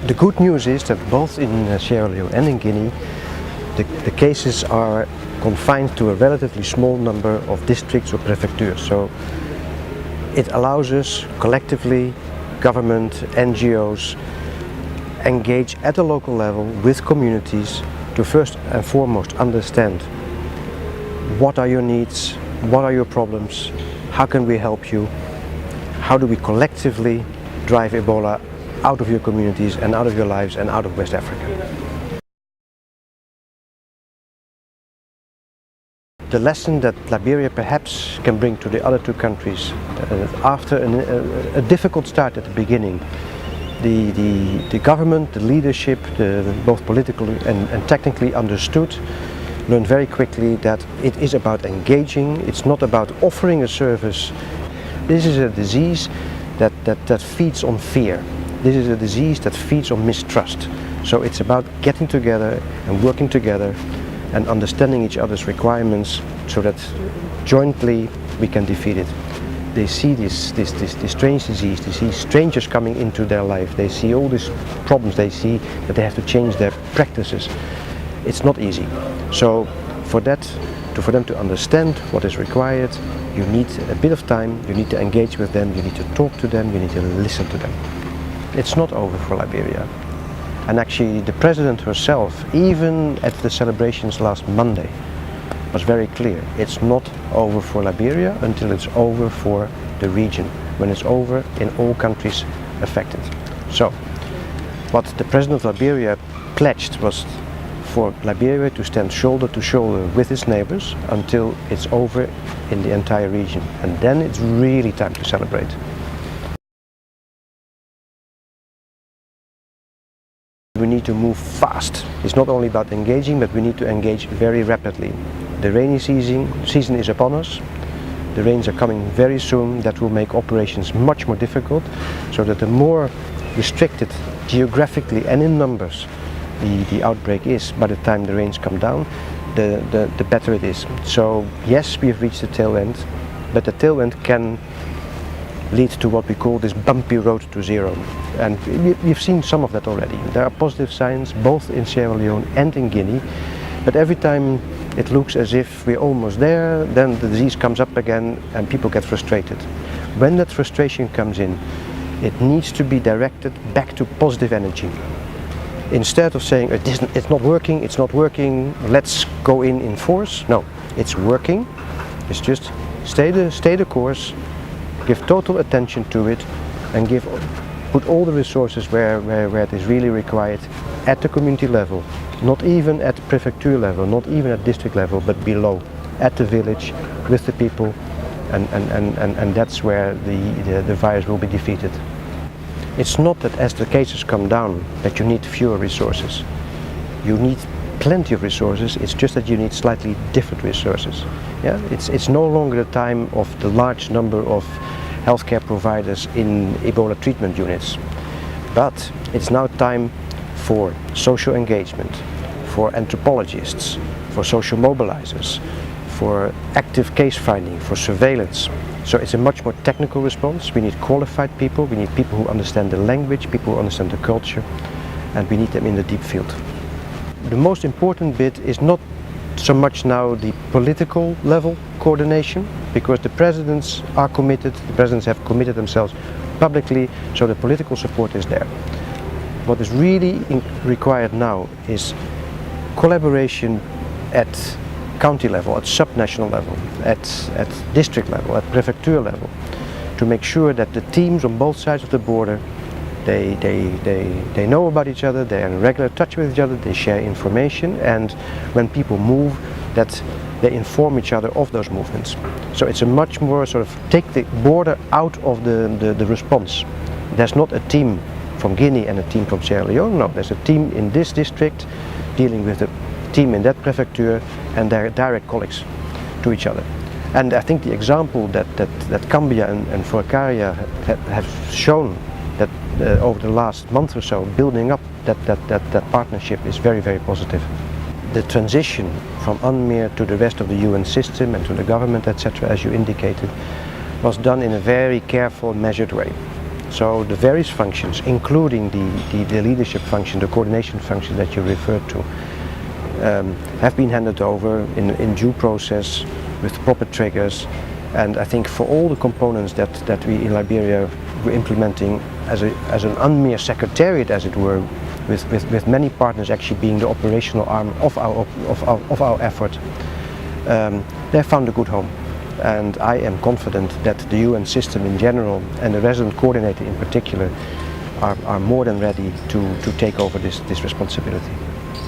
The good news is that both in Sierra Leone and in Guinea, the cases are confined to a relatively small number of districts or prefectures. So it allows us collectively, government, NGOs, engage at a local level with communities to first and foremost understand what are your needs, what are your problems, how can we help you, how do we collectively drive Ebola out of your communities and out of your lives and out of West Africa. The lesson that Liberia perhaps can bring to the other two countries after a difficult start at the beginning, the government, the leadership, both politically and technically understood, learned very quickly that it is about engaging, it's not about offering a service. This is a disease that feeds on fear. This is a disease that feeds on mistrust. So it's about getting together and working together and understanding each other's requirements so that jointly we can defeat it. They see this strange disease, they see strangers coming into their life, they see all these problems, they see that they have to change their practices. It's not easy. So for them to understand what is required, you need a bit of time, you need to engage with them, you need to talk to them, you need to listen to them. It's not over for Liberia. And actually the President herself, even at the celebrations last Monday, was very clear. It's not over for Liberia until it's over for the region, when it's over in all countries affected. So, what the President of Liberia pledged was for Liberia to stand shoulder to shoulder with its neighbors until it's over in the entire region. And then it's really time to celebrate. We need to move fast. It's not only about engaging, but we need to engage very rapidly. The rainy season is upon us. The rains are coming very soon. That will make operations much more difficult, so that the more restricted geographically and in numbers the outbreak is by the time the rains come down, the better it is. So yes, we have reached the tail end, but the tail end can lead to what we call this bumpy road to zero. And we've seen some of that already. There are positive signs both in Sierra Leone and in Guinea, but every time it looks as if we're almost there, then the disease comes up again and people get frustrated. When that frustration comes in, it needs to be directed back to positive energy. Instead of saying it's not working, let's go in force. No, it's working. It's just stay the course, give total attention to it, and put all the resources where it is really required at the community level, not even at the prefecture level, not even at district level, but below, at the village, with the people, and that's where the virus will be defeated. It's not that as the cases come down that you need fewer resources. You need plenty of resources, it's just that you need slightly different resources. Yeah? It's no longer the time of the large number of healthcare providers in Ebola treatment units, but it's now time for social engagement, for anthropologists, for social mobilizers, for active case finding, for surveillance. So it's a much more technical response. We need qualified people, we need people who understand the language, people who understand the culture, and we need them in the deep field. The most important bit is not so much now the political level coordination, because the presidents are committed, the presidents have committed themselves publicly, so the political support is there. What is really required now is collaboration at county level, at subnational level, at district level, at prefecture level, to make sure that the teams on both sides of the border, they know about each other, they are in regular touch with each other, they share information, and when people move, that they inform each other of those movements. So it's a much more sort of take the border out of the response. There's not a team from Guinea and a team from Sierra Leone, no, there's a team in this district dealing with the team in that prefecture and their direct colleagues to each other. And I think the example that Cambia and Forcaria have shown that over the last month or so, building up that partnership is very, very positive. The transition from UNMEER to the rest of the UN system and to the government, etc., as you indicated, was done in a very careful, measured way. So the various functions, including the leadership function, the coordination function that you referred to, have been handed over in due process with proper triggers. And I think for all the components that we in Liberia were implementing as an UNMEER secretariat, as it were, with many partners actually being the operational arm of our effort, they found a good home. And I am confident that the UN system in general and the resident coordinator in particular are more than ready to take over this responsibility.